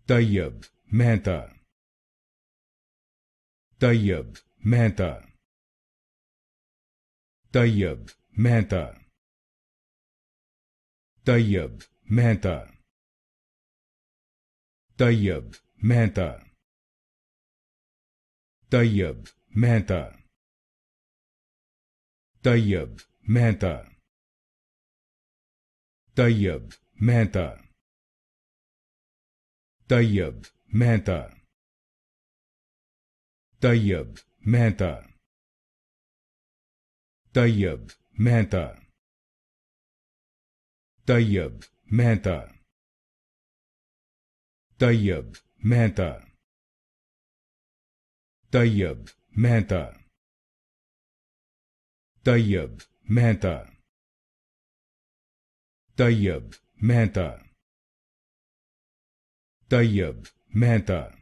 Tyeb Mehta. Tyeb Mehta. Tyeb Mehta. Tyeb Mehta. Tyeb Mehta. Tyeb Mehta. Tyeb Mehta. Tyeb Mehta. Tyeb Mehta. Tyeb Mehta. Tyeb Mehta. Tyeb Mehta. Tyeb Mehta. Tyeb Mehta. Tyeb Mehta. Tyeb Mehta. Tyeb Mehta.